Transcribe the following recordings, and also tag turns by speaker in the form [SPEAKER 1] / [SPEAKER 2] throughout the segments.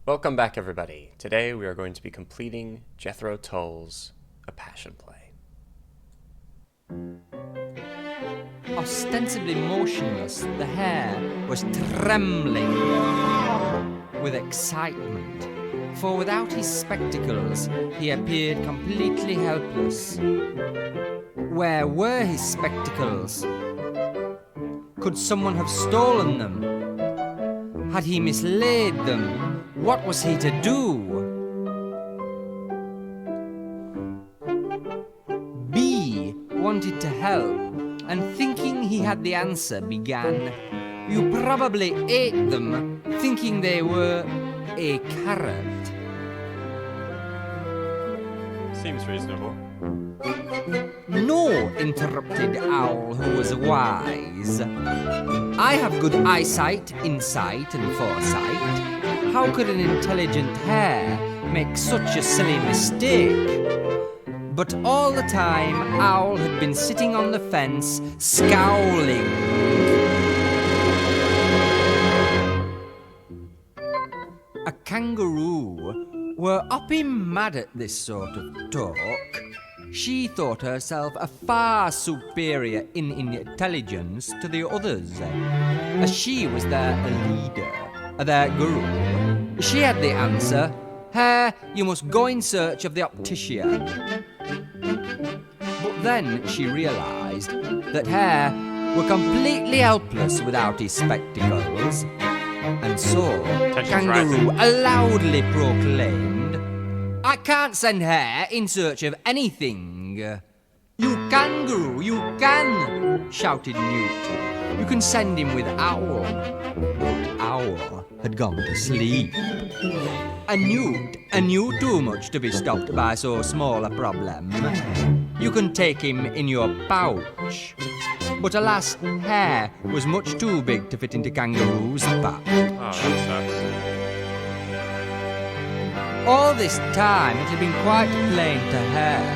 [SPEAKER 1] Welcome back, everybody. Today we are going to be completing Jethro Tull's A Passion Play.
[SPEAKER 2] Ostensibly motionless, the hare was trembling with excitement, for without his spectacles he appeared completely helpless. Where were his spectacles? Could someone have stolen them? Had he mislaid them? What was he to do? B wanted to help, and thinking he had the answer, began, "You probably ate them, thinking they were a carrot."
[SPEAKER 1] Seems reasonable.
[SPEAKER 2] "No," interrupted Owl, who was wise. "I have good eyesight, insight, and foresight. How could an intelligent hare make such a silly mistake?" But all the time, Owl had been sitting on the fence, scowling. A kangaroo were hopping mad at this sort of talk. She thought herself a far superior in intelligence to the others, as she was their leader, their guru. She had the answer. "Hare, you must go in search of the optician." But then she realized that Hare were completely helpless without his spectacles, and so Kangaroo loudly proclaimed, "I can't send Hare in search of anything." "You kangaroo, you can," shouted Newt. "You can send him with Owl." But Owl had gone to sleep. And Newt knew too much to be stopped by so small a problem. "You can take him in your pouch." But alas, Hare was much too big to fit into Kangaroo's pouch.
[SPEAKER 1] Oh, that sucks.
[SPEAKER 2] All this time it had been quite plain to Hare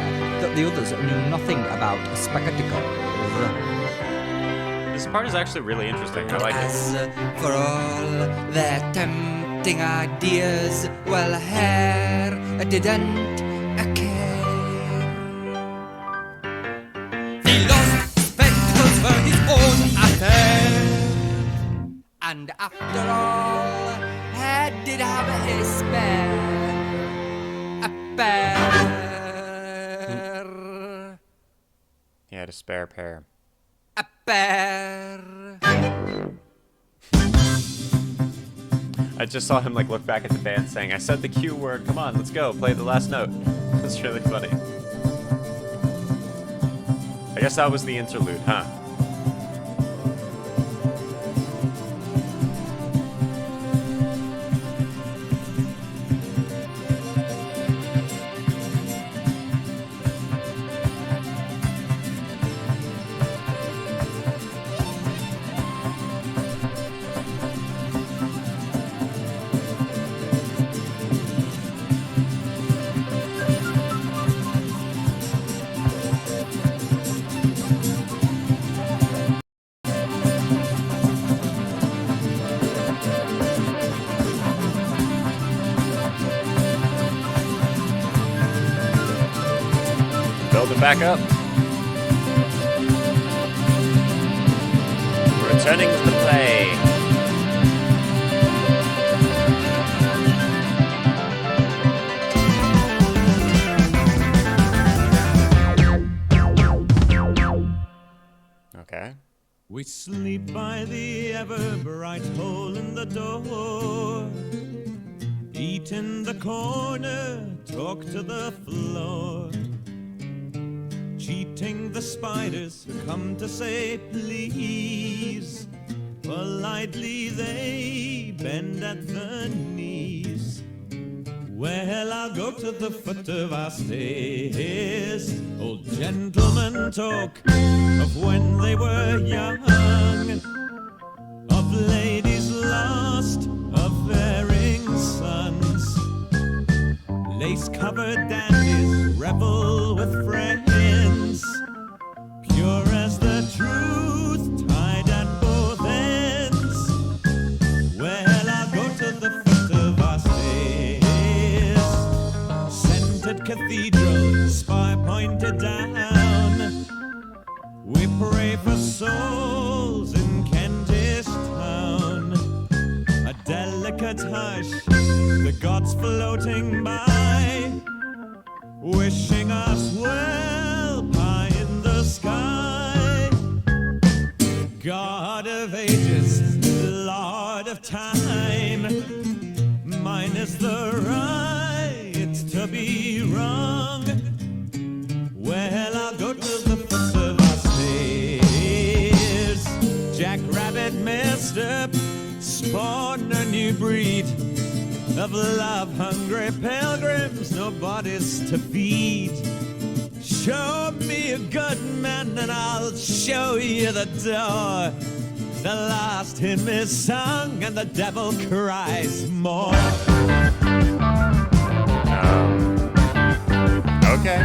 [SPEAKER 2] that the others knew nothing about spectacles.
[SPEAKER 1] This part is actually really interesting. I like it.
[SPEAKER 2] As for all their tempting ideas, well, Hare didn't care. He lost spectacles for his own affair. And after all, Hare did have a spare. A pair.
[SPEAKER 1] He had a spare pair.
[SPEAKER 2] A pair.
[SPEAKER 1] I just saw him look back at the band saying, "I said the Q word, come on, let's go, play the last note." That's really funny. I guess that was the interlude, huh? Build it back up. Returning to the play. Okay.
[SPEAKER 3] We sleep by the ever-bright hole in the door, eat in the corner, talk to the floor. Cheating the spiders who come to say please. Politely they bend at the knees. Well, I'll go to the foot of our stairs. Old gentlemen talk of when they were young, of ladies lost, of erring sons. Lace-covered dandies revel with friends, pure as the truth, tied at both ends. Well, I'll go to the foot of our stairs. cathedral, spire pointed down. We pray for souls in Kentish town. A delicate hush, the gods floating by, wishing us well, pie in the sky. God of ages, Lord of time, mine is the right to be wrong. Well, I'll go to the foot of our stairs. Jackrabbit misstep, spawn a new breed of love-hungry pilgrims, no bodies to feed. Show me a good man and I'll show you the door. The last hymn is sung and the devil cries more.
[SPEAKER 1] Okay.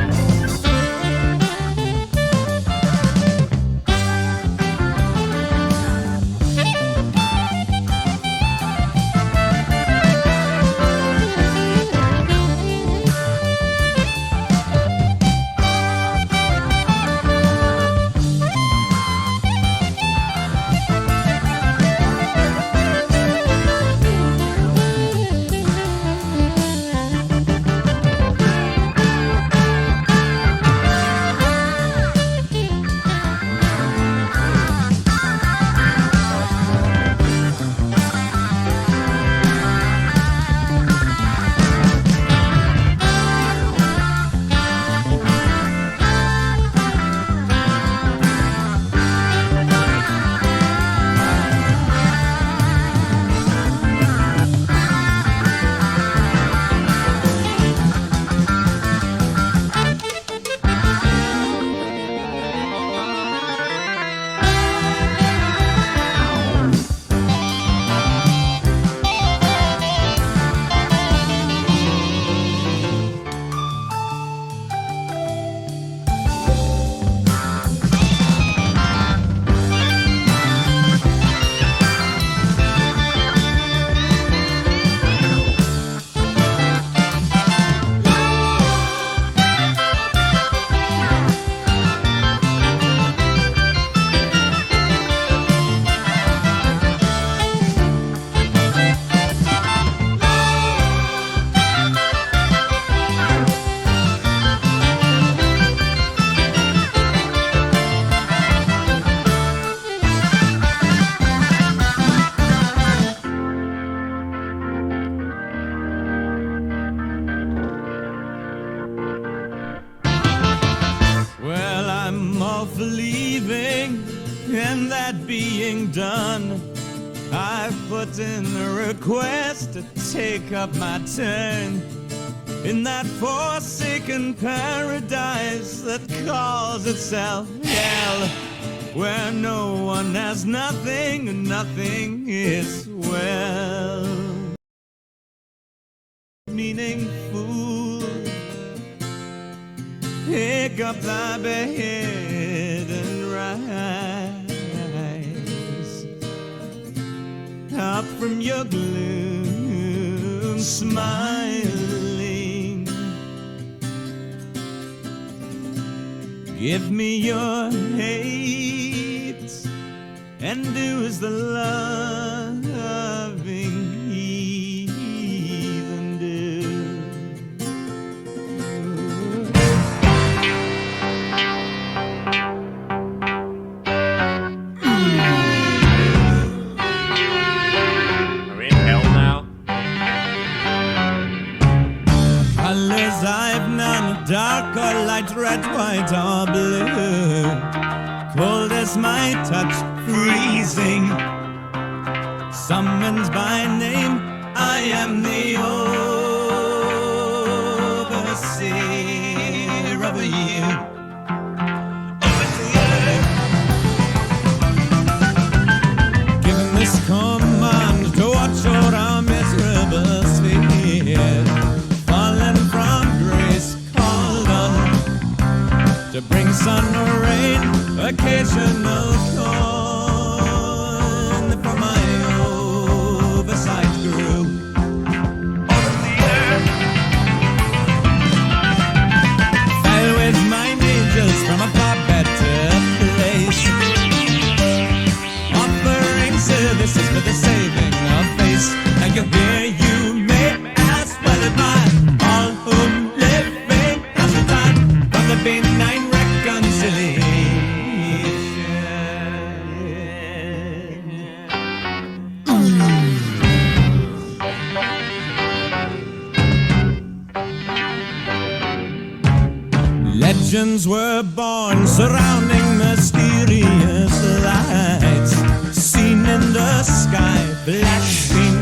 [SPEAKER 3] of leaving and that being done, I've put in a request to take up my turn in that forsaken paradise that calls itself hell, where no one has nothing and nothing is well. Meaning fool, pick up thy bed and rise up from your gloom, smiling. Give me your hate and do as the loving heathen do.
[SPEAKER 1] Are we in hell now?
[SPEAKER 3] Colors I've none, dark or light, red, white or blue. Cold as my touch, freezing. Summoned by name, I am the overseer of you. Given this command to watch over our miserable sphere, fallen from grace, called on to bring sun or rain, occasional corn from my oversight grew. Legends were born surrounding mysterious lights seen in the sky flashing.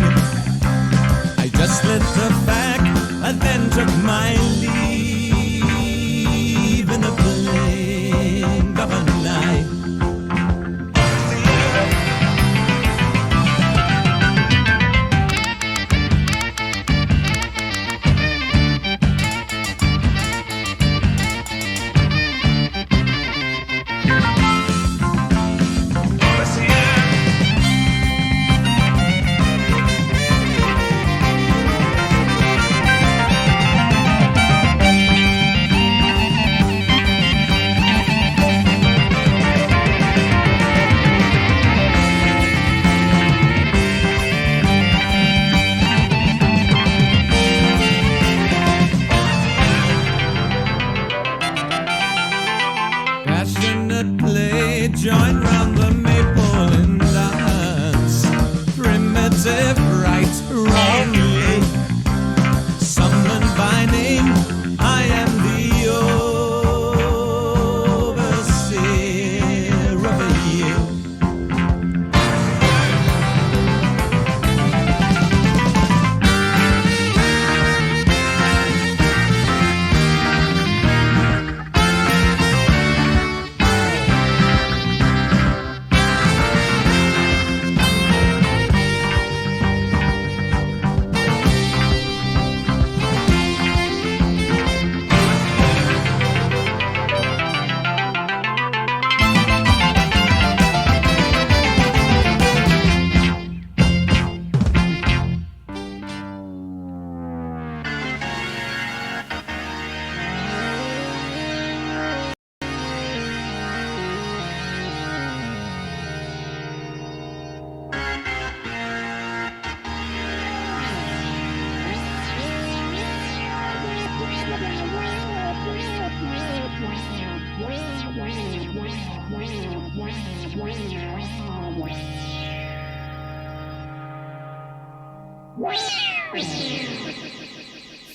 [SPEAKER 3] I just lit the fact and then took my leave in the blink of an eye. Passionate play, join round the maple and dance. Primitive rites, wrongly summoned by name. I am the overseer of a year.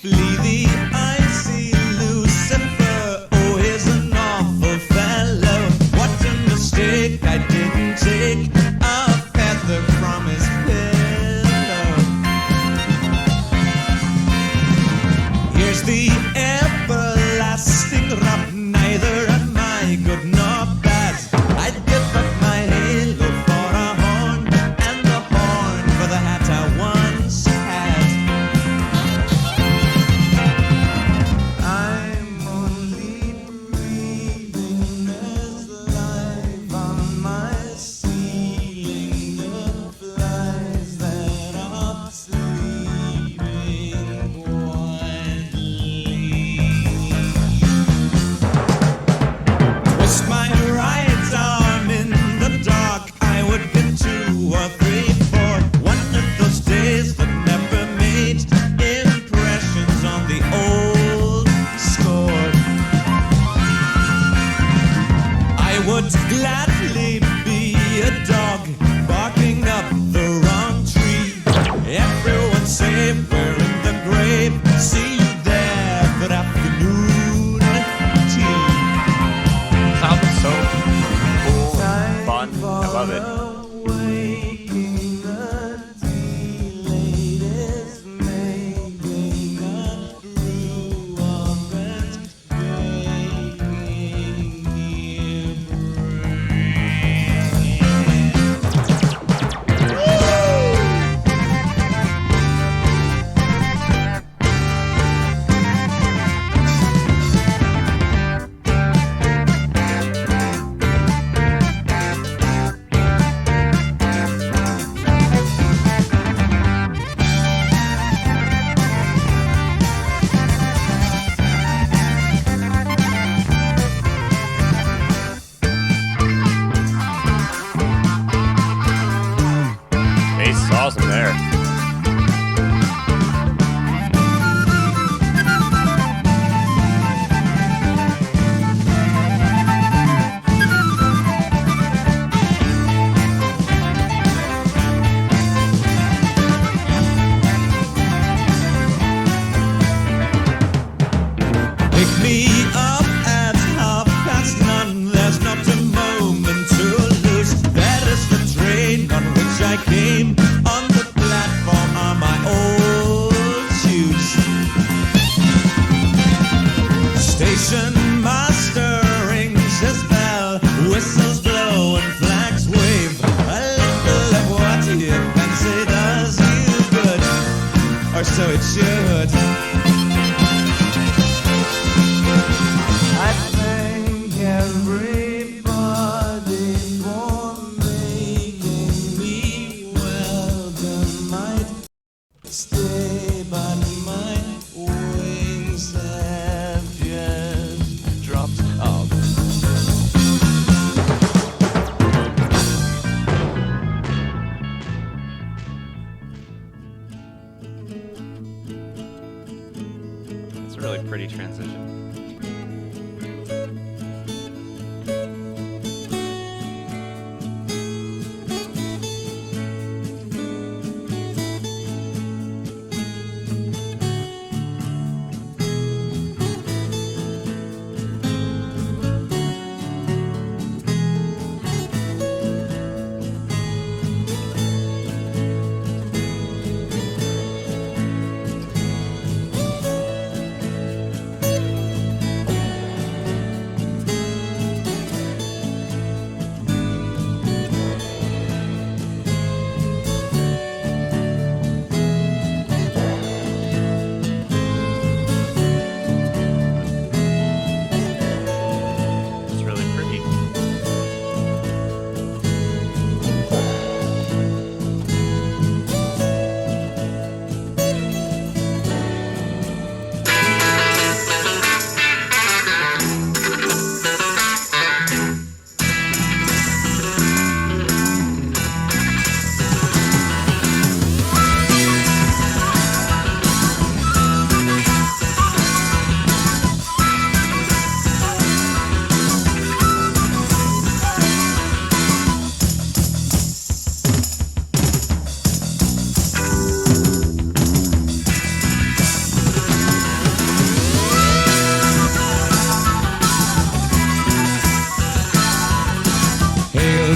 [SPEAKER 3] Flee the icy Lucifer, oh, he's an awful fellow. What a mistake, I didn't take a feather from his pillow. Here's the everlasting rub, neither am I good nor bad. I'd give up my halo for a horn, and the horn for the hat I once had. I'm only breathing as life on my ceiling. The flies that are sleeping quietly. Twist my right arm in the dark, I would get 2 or 3, 4. One of those days that never made impressions on the old score. I would gladly be a dog barking up the wrong tree. Everyone safe, we're in the grave. See you there, good afternoon tea.
[SPEAKER 1] Sounds so cool, fun. I love it.
[SPEAKER 3] Waking the latest making a brew of and baking here bread. so it should. I thank everybody for making me welcome. Might stay, but my wings have just dropped off.
[SPEAKER 1] It's a really pretty transition.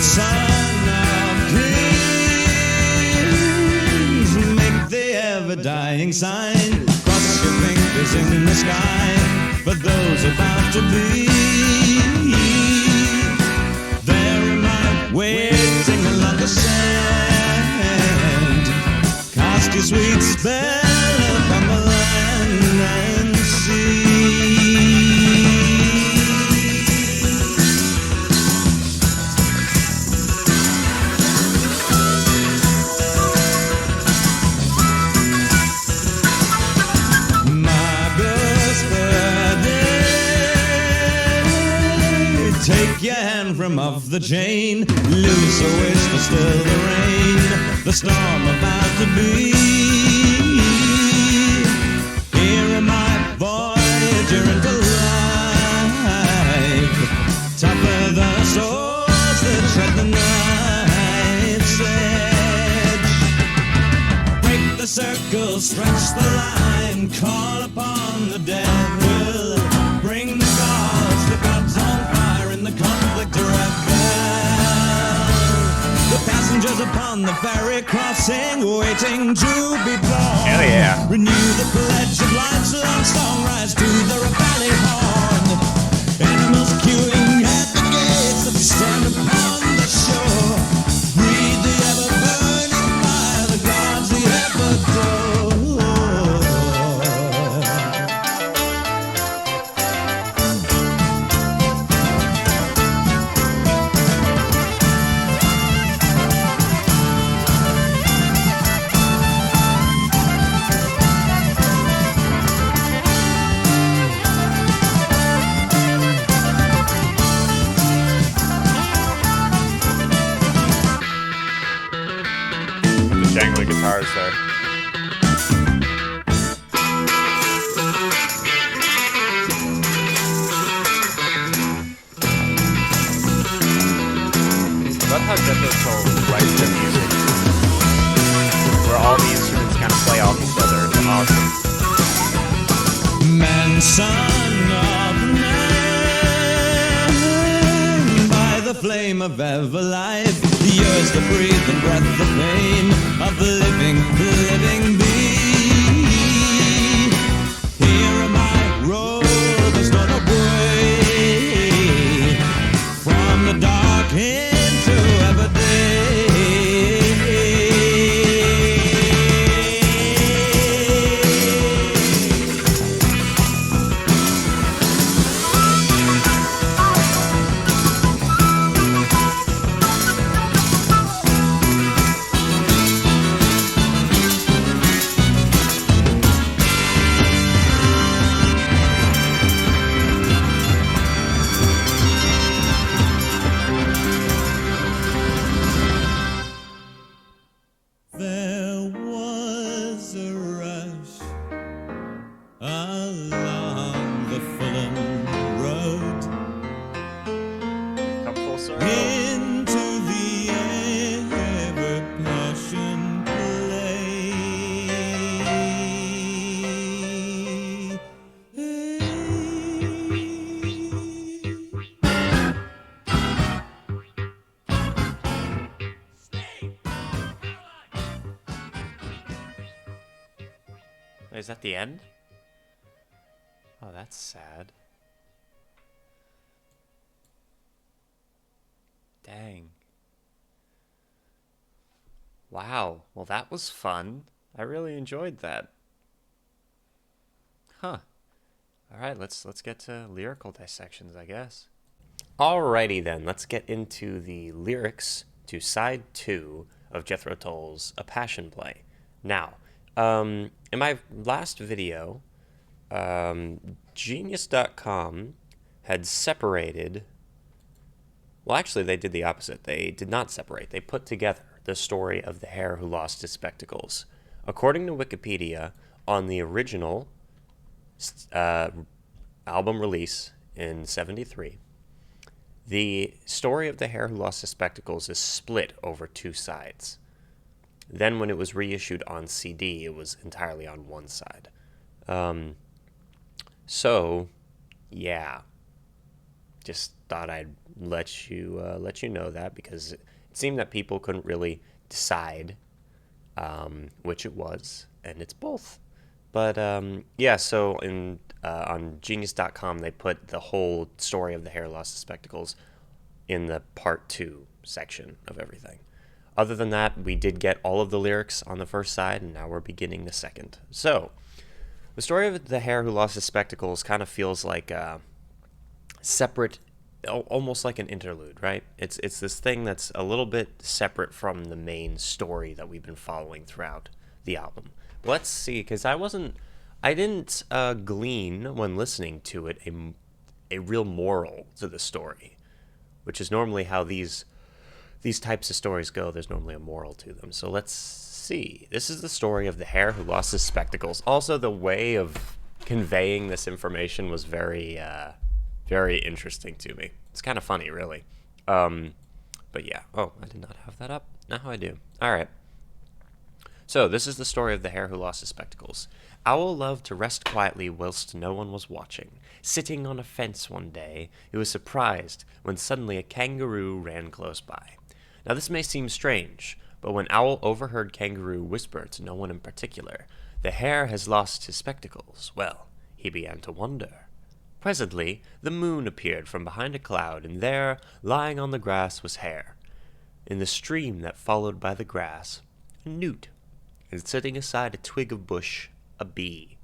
[SPEAKER 3] Son of kings, make the ever-dying sign. Cross your fingers in the sky for those about to be. There am I, waiting along the sand. Cast your sweet spell upon the land and sea. Take your hand from off the chain, loose a whisper, still the rain, the storm about to be. Here am I, voyager into life, tougher the swords that tread the knife's edge. Break the circle, stretch the line, call upon the devil, bring the gods on fire in the conflict to rebel. The passengers upon the ferry crossing, waiting to be born.
[SPEAKER 1] Hell yeah.
[SPEAKER 3] Renew the pledge of life's long song, rise to the rebellion horn. Animals queuing at the gates that stand upon the shore. Breathe the ever-burning fire, the gods the ever-adore.
[SPEAKER 1] Jangly guitars there. Love how Jethro Tull writes their music, where all the instruments kind of play off each other. It's awesome.
[SPEAKER 3] Man, son of man, by the flame of ever life, yours the breathe and breath of fame of the living bee. Here am I, roll the stone away from the dark into ever day. along the Fulham Road
[SPEAKER 1] Come full circle.
[SPEAKER 3] into the ever-passion play.
[SPEAKER 1] Is that the end? Oh, that's sad. Dang. Wow. Well, that was fun. I really enjoyed that. Huh. All right, let's get to lyrical dissections, I guess. Alrighty then, let's get into the lyrics to side 2 of Jethro Tull's A Passion Play. Now, in my last video, Genius.com had separated. Well, actually, they did the opposite. They did not separate. They put together the story of the hare who lost his spectacles. According to Wikipedia, on the original album release in '73, the story of the hare who lost his spectacles is split over 2 sides. Then when it was reissued on CD, it was entirely on one side. So, yeah. Just thought I'd let you know that, because it seemed that people couldn't really decide which it was, and it's both. But yeah, so on Genius.com they put the whole story of the hare lost his spectacles in the part 2 section of everything. Other than that, we did get all of the lyrics on the first side, and now we're beginning the second. So, the story of the hare who lost his spectacles kind of feels like a separate, almost like an interlude, right? It's this thing that's a little bit separate from the main story that we've been following throughout the album. Let's see, because I didn't glean when listening to it a real moral to the story, which is normally how these types of stories go. There's normally a moral to them. So let's see. This is the story of the hare who lost his spectacles. Also, the way of conveying this information was very, very interesting to me. It's kind of funny, really. But yeah. Oh, I did not have that up. Now I do. All right. So this is the story of the hare who lost his spectacles. Owl loved to rest quietly whilst no one was watching. Sitting on a fence one day, he was surprised when suddenly a kangaroo ran close by. Now this may seem strange, but when Owl overheard Kangaroo whisper to no one in particular, "The hare has lost his spectacles," well, he began to wonder. Presently, the moon appeared from behind a cloud, and there, lying on the grass, was Hare. In the stream that followed by the grass, a newt, and sitting aside a twig of bush, a bee.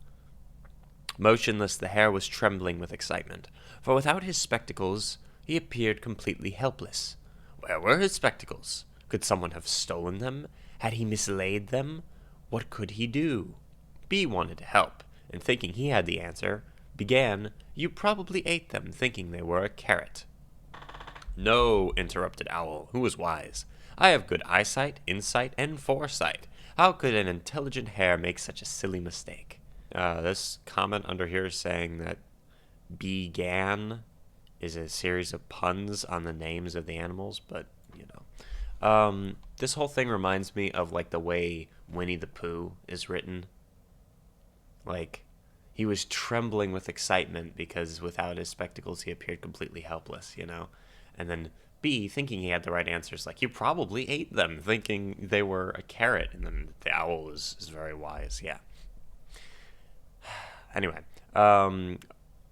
[SPEAKER 1] Motionless, the hare was trembling with excitement, for without his spectacles, he appeared completely helpless. Where were his spectacles? Could someone have stolen them? Had he mislaid them? What could he do? Bee wanted to help, and thinking he had the answer, began, "You probably ate them, thinking they were a carrot." "No," interrupted Owl, who was wise. "I have good eyesight, insight, and foresight. How could an intelligent hare make such a silly mistake?" This comment under here is saying that began is a series of puns on the names of the animals, but, you know. This whole thing reminds me of, like, the way Winnie the Pooh is written. Like, he was trembling with excitement because without his spectacles he appeared completely helpless, you know? And then B, thinking he had the right answers, like, "You probably ate them," thinking they were a carrot. And then the owl is very wise, yeah. Anyway,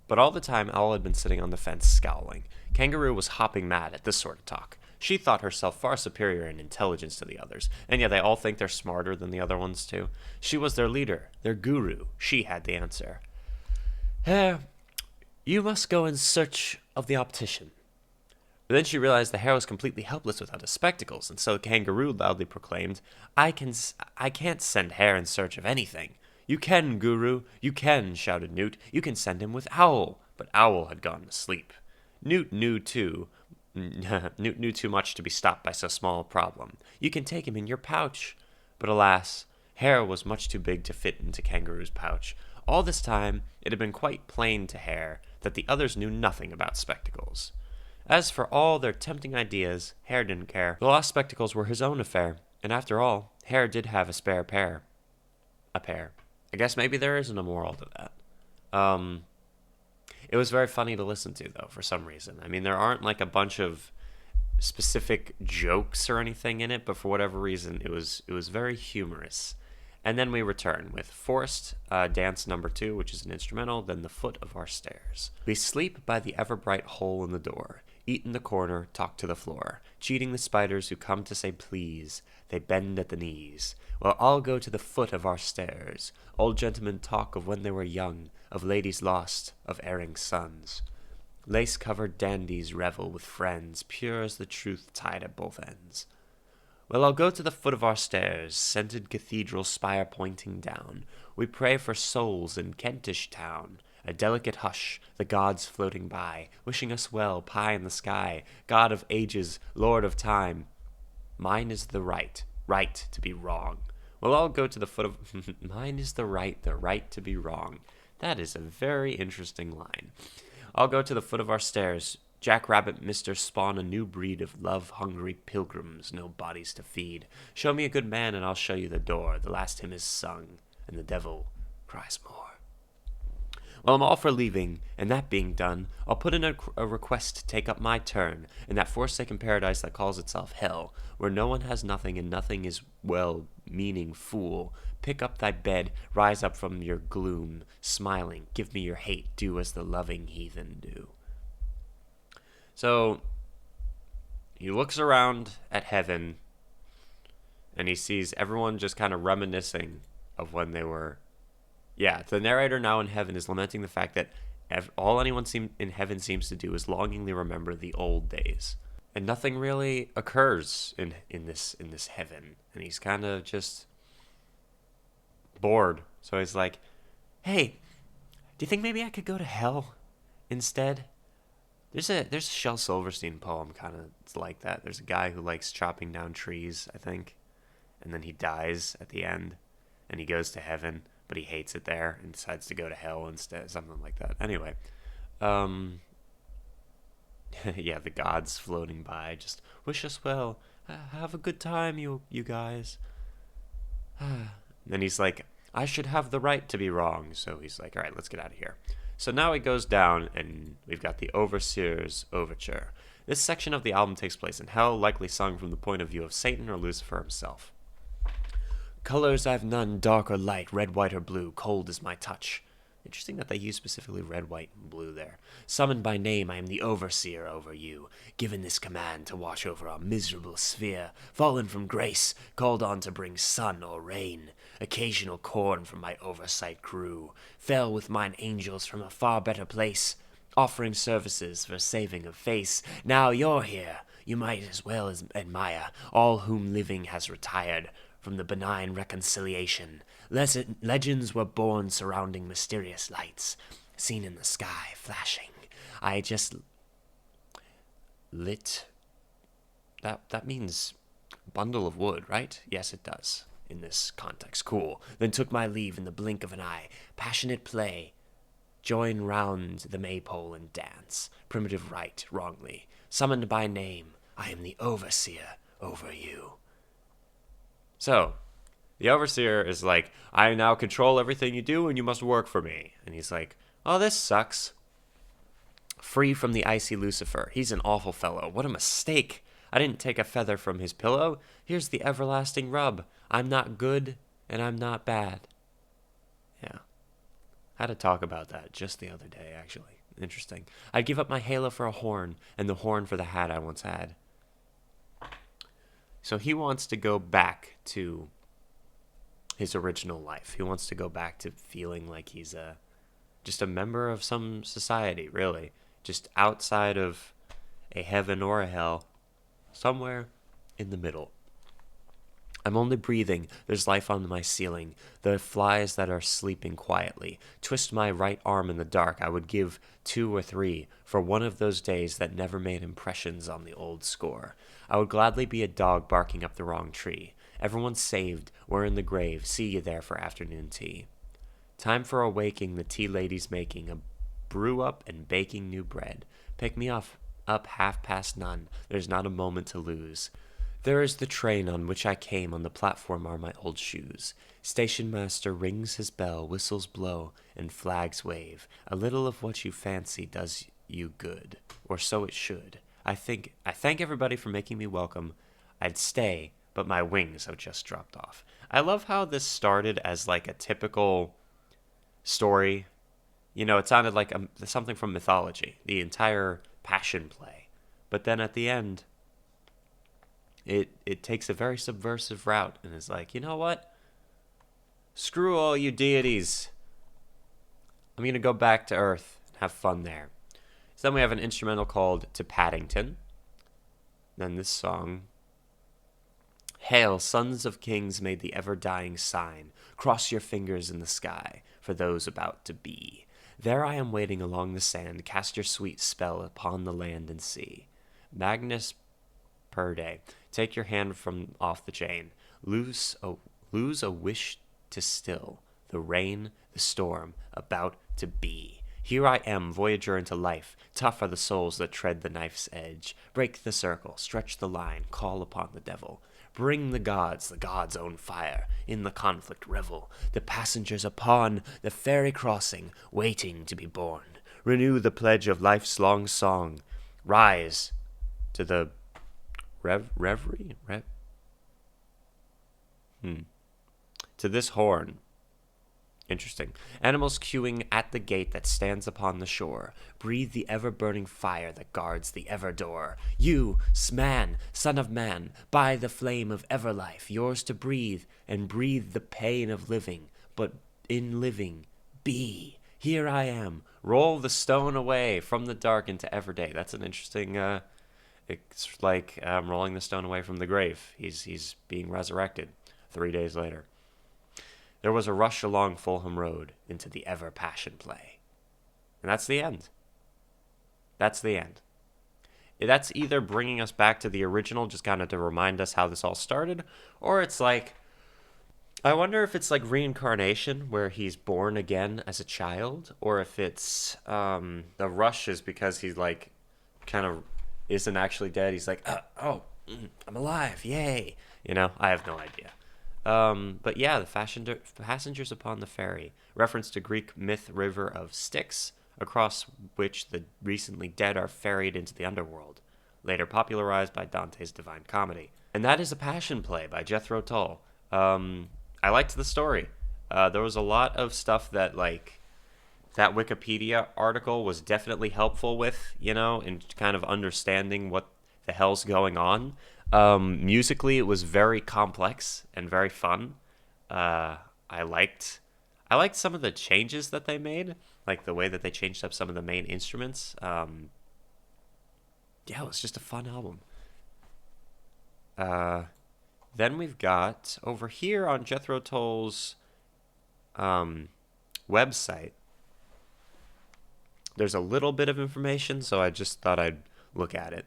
[SPEAKER 1] but all the time Owl had been sitting on the fence scowling. Kangaroo was hopping mad at this sort of talk. She thought herself far superior in intelligence to the others, and yet they all think they're smarter than the other ones too. She was their leader, their guru. She had the answer. "Hare, you must go in search of the optician." But then she realized the hare was completely helpless without his spectacles, and so the kangaroo loudly proclaimed, I can't send Hare in search of anything." "You can, Guru, you can," shouted Newt. "You can send him with Owl." But Owl had gone to sleep. Newt knew too much to be stopped by so small a problem. "You can take him in your pouch." But alas, Hare was much too big to fit into Kangaroo's pouch. All this time, it had been quite plain to Hare that the others knew nothing about spectacles. As for all their tempting ideas, Hare didn't care. The lost spectacles were his own affair, and after all, Hare did have a spare pair. A pair. I guess maybe there isn't a moral to that. It was very funny to listen to, though, for some reason. I mean, there aren't like a bunch of specific jokes or anything in it, but for whatever reason, it was very humorous. And then we return with Forced Dance number 2, which is an instrumental, then The Foot of Our Stairs. We sleep by the ever-bright hole in the door, eat in the corner, talk to the floor, cheating the spiders who come to say please, they bend at the knees. Well, I'll go to the foot of our stairs. Old gentlemen talk of when they were young, of ladies lost, of erring sons. Lace-covered dandies revel with friends, pure as the truth tied at both ends. Well, I'll go to the foot of our stairs, scented cathedral spire pointing down. We pray for souls in Kentish town. A delicate hush, the gods floating by, wishing us well, pie in the sky, God of ages, Lord of time. Mine is the right to be wrong. Well, I'll go to the foot of... Mine is the right to be wrong. That is a very interesting line. I'll go to the foot of our stairs. Jackrabbit Mister spawn a new breed of love-hungry pilgrims, no bodies to feed. Show me a good man and I'll show you the door. The last hymn is sung, and the devil cries more. Well, I'm all for leaving, and that being done, I'll put in a request to take up my turn in that forsaken paradise that calls itself hell, where no one has nothing and nothing is well-meaning fool. Pick up thy bed, rise up from your gloom, smiling, give me your hate, do as the loving heathen do. So, he looks around at heaven, and he sees everyone just kind of reminiscing of when they were... Yeah, the narrator now in heaven is lamenting the fact that all anyone in heaven seems to do is longingly remember the old days. And nothing really occurs in this heaven. And he's kind of just bored. So he's like, hey, do you think maybe I could go to hell instead? There's a Shel Silverstein poem kind of like that. There's a guy who likes chopping down trees, I think. And then he dies at the end. And he goes to heaven, but he hates it there and decides to go to hell instead. Something like that. Anyway. Yeah, the gods floating by. Just wish us well. Have a good time, you guys. Then he's like, I should have the right to be wrong. So he's like, all right, let's get out of here. So now he goes down, and we've got the Overseer's Overture. This section of the album takes place in hell, likely sung from the point of view of Satan or Lucifer himself. Colors I've none, dark or light, red, white, or blue, cold is my touch. Interesting that they use specifically red, white, and blue there. Summoned by name, I am the Overseer over you, given this command to watch over our miserable sphere, fallen from grace, called on to bring sun or rain. Occasional corn from my oversight grew, fell with mine angels from a far better place, offering services for saving of face. Now you're here, you might as well as admire all whom living has retired from the benign reconciliation. Legends were born surrounding mysterious lights, seen in the sky, flashing. I just lit... That means bundle of wood, right? Yes, it does, in this context. Cool. Then took my leave in the blink of an eye. Passionate play. Join round the maypole and dance. Primitive right, wrongly. Summoned by name, I am the Overseer over you. So, the Overseer is like, I now control everything you do and you must work for me. And he's like, oh, this sucks. Free from the icy Lucifer. He's an awful fellow. What a mistake. I didn't take a feather from his pillow. Here's the everlasting rub. I'm not good and I'm not bad. Yeah. I had to talk about that just the other day, actually. Interesting. I'd give up my halo for a horn and the horn for the hat I once had. So he wants to go back to his original life. He wants to go back to feeling like he's just a member of some society, really. Just outside of a heaven or a hell. Somewhere in the middle. I'm only breathing. There's life on my ceiling. The flies that are sleeping quietly. Twist my right arm in the dark. I would give 2 or 3 for one of those days that never made impressions on the old score. I would gladly be a dog barking up the wrong tree. Everyone's saved. We're in the grave. See you there for afternoon tea. Time for awaking, the tea lady's making a brew up and baking new bread. Pick me up 9:30. There's not a moment to lose. There is the train on which I came, on the platform are my old shoes. Station master rings his bell, whistles blow, and flags wave. A little of what you fancy does you good, or so it should. I thank everybody for making me welcome. I'd stay, but my wings have just dropped off. I love how this started as like a typical story. You know, it sounded like something from mythology, the entire passion play. But then at the end, it takes a very subversive route and is like, you know what? Screw all you deities. I'm going to go back to Earth and have fun there. So then we have an instrumental called To Paddington. Then this song. Hail, sons of kings, made the ever-dying sign. Cross your fingers in the sky for those about to be. There I am waiting along the sand. Cast your sweet spell upon the land and sea. Magnus per day. Take your hand from off the chain. Lose a wish to still the rain, the storm about to be. Here I am, voyager into life. Tough are the souls that tread the knife's edge. Break the circle, stretch the line, call upon the devil. Bring the gods' own fire. In the conflict revel. The passengers upon the ferry crossing, waiting to be born. Renew the pledge of life's long song. Rise to the reverie? To this horn. Interesting. Animals queuing at the gate that stands upon the shore. Breathe the ever-burning fire that guards the ever-door. You, man, son of man, by the flame of ever-life, yours to breathe, and breathe the pain of living, but in living, be. Here I am. Roll the stone away from the dark into everyday. That's an interesting, it's like rolling the stone away from the grave. He's being resurrected 3 days later. There was a rush along Fulham Road into the ever-passion play. And that's the end. That's the end. That's either bringing us back to the original, just kind of to remind us how this all started, or it's like, I wonder if it's like reincarnation, where he's born again as a child, or if it's the rush is because he's like, kind of isn't actually dead. He's like, I'm alive, yay. You know, I have no idea. But yeah, the passengers upon the ferry, reference to Greek myth river of Styx, across which the recently dead are ferried into the underworld, later popularized by Dante's Divine Comedy. And that is a passion play by Jethro Tull. I liked the story. There was a lot of stuff that, like, that Wikipedia article was definitely helpful with, you know, in kind of understanding what the hell's going on. Musically, it was very complex and very fun. I liked some of the changes that they made, like the way that they changed up some of the main instruments. Yeah, it was just a fun album. Then we've got over here on Jethro Tull's website, there's a little bit of information, so I just thought I'd look at it.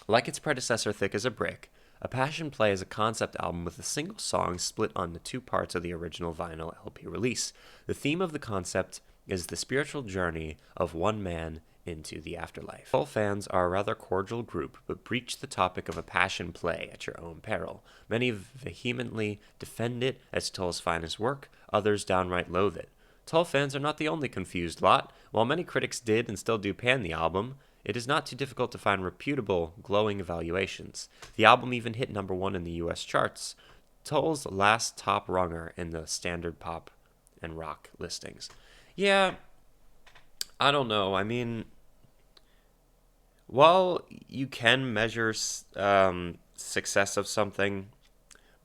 [SPEAKER 1] Like its predecessor, Thick as a Brick, A Passion Play is a concept album with a single song split on the two parts of the original vinyl LP release. The theme of the concept is the spiritual journey of one man into the afterlife. Tull fans are a rather cordial group, but breach the topic of a passion play at your own peril. Many vehemently defend it as Tull's finest work, others downright loathe it. Tull fans are not the only confused lot. While many critics did and still do pan the album, it is not too difficult to find reputable, glowing evaluations. The album even hit number 1 in the US charts, Tull's last top runger in the standard pop and rock listings. Yeah, I don't know. I mean, while you can measure success of something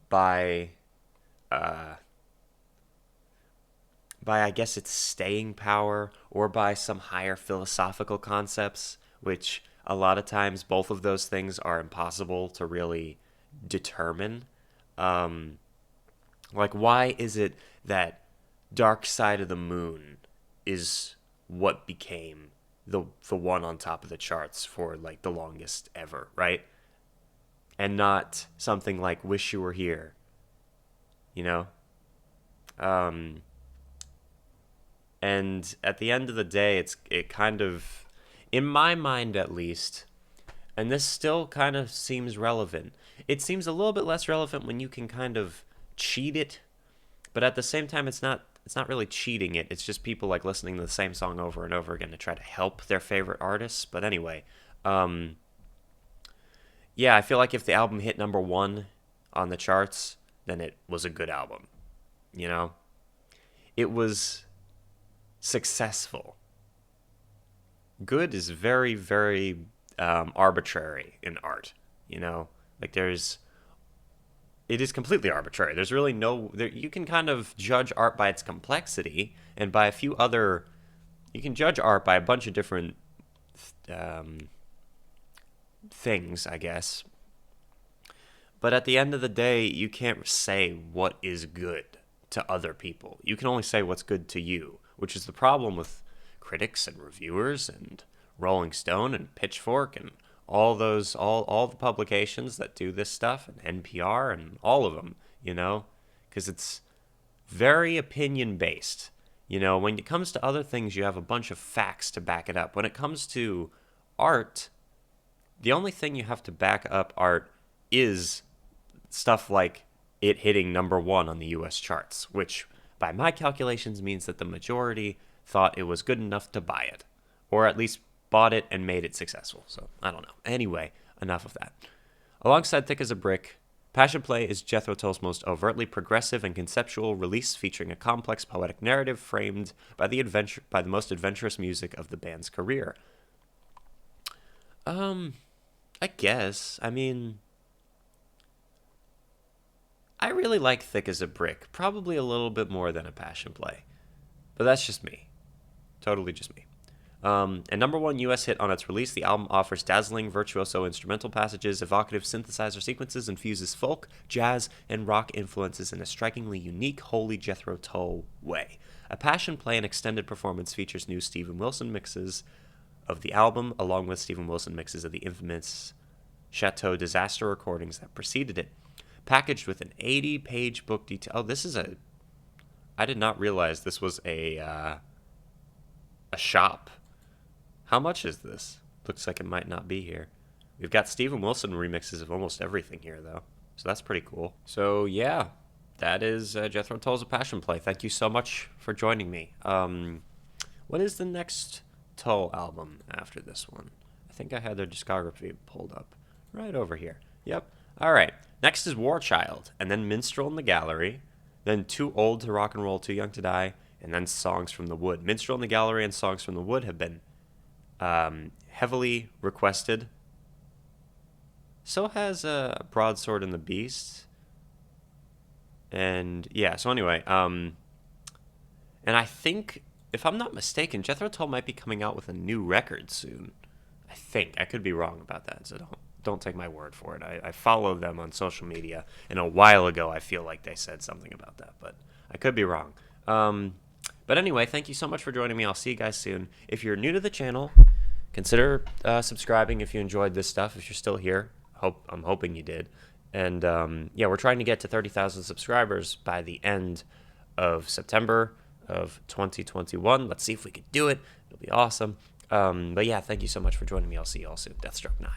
[SPEAKER 1] by I guess its staying power, or by some higher philosophical concepts, which a lot of times both of those things are impossible to really determine. Like, why is it that Dark Side of the Moon is what became the one on top of the charts for, like, the longest ever, right? And not something like Wish You Were Here, you know? And at the end of the day, it kind of, in my mind at least, and this still kind of seems relevant. It seems a little bit less relevant when you can kind of cheat it, but at the same time, it's not really cheating it. It's just people like listening to the same song over and over again to try to help their favorite artists. But anyway, yeah, I feel like if the album hit number 1 on the charts, then it was a good album. You know, it was successful. Good is very, very arbitrary in art. You know, like it is completely arbitrary. There's really you can kind of judge art by its complexity and by you can judge art by a bunch of different things, I guess. But at the end of the day, you can't say what is good to other people. You can only say what's good to you, which is the problem with critics and reviewers and Rolling Stone and Pitchfork and all the publications that do this stuff, and NPR and all of them, you know, because it's very opinion based. You know, when it comes to other things, you have a bunch of facts to back it up. When it comes to art, the only thing you have to back up art is stuff like it hitting number 1 on the US charts, which by my calculations means that the majority thought it was good enough to buy it, or at least bought it and made it successful. So I don't know. Anyway, enough of that. Alongside Thick as a Brick, Passion Play is Jethro Tull's most overtly progressive and conceptual release, featuring a complex poetic narrative framed by the most adventurous music of the band's career. I guess. I mean, I really like Thick as a Brick, probably a little bit more than a Passion Play. But that's just me. Totally just me. And number 1 US hit on its release, the album offers dazzling virtuoso instrumental passages, evocative synthesizer sequences, and fuses folk, jazz, and rock influences in a strikingly unique, wholly Jethro Tull way. A Passion Play and extended performance features new Steven Wilson mixes of the album, along with Steven Wilson mixes of the infamous Chateau Disaster recordings that preceded it, packaged with an 80-page book detail. Oh, I did not realize this was a shop. How much is this? Looks like it might not be here. We've got Steven Wilson remixes of almost everything here, though. So that's pretty cool. So, yeah, that is Jethro Tull's A Passion Play. Thank you so much for joining me. What is the next Tull album after this one? I think I had their discography pulled up. Right over here. Yep. All right. Next is War Child, and then Minstrel in the Gallery, then Too Old to Rock and Roll, Too Young to Die, and then Songs from the Wood. Minstrel in the Gallery and Songs from the Wood have been heavily requested. So has Broadsword and the Beast. And yeah, so anyway, and I think, if I'm not mistaken, Jethro Tull might be coming out with a new record soon. I think. I could be wrong about that, so don't take my word for it. I follow them on social media, and a while ago I feel like they said something about that, but I could be wrong. But anyway, thank you so much for joining me. I'll see you guys soon. If you're new to the channel, consider subscribing if you enjoyed this stuff. If you're still here, I'm hoping you did. And yeah, we're trying to get to 30,000 subscribers by the end of September of 2021. Let's see if we could do it. It'll be awesome. But yeah, thank you so much for joining me. I'll see you all soon. Deathstroke 9.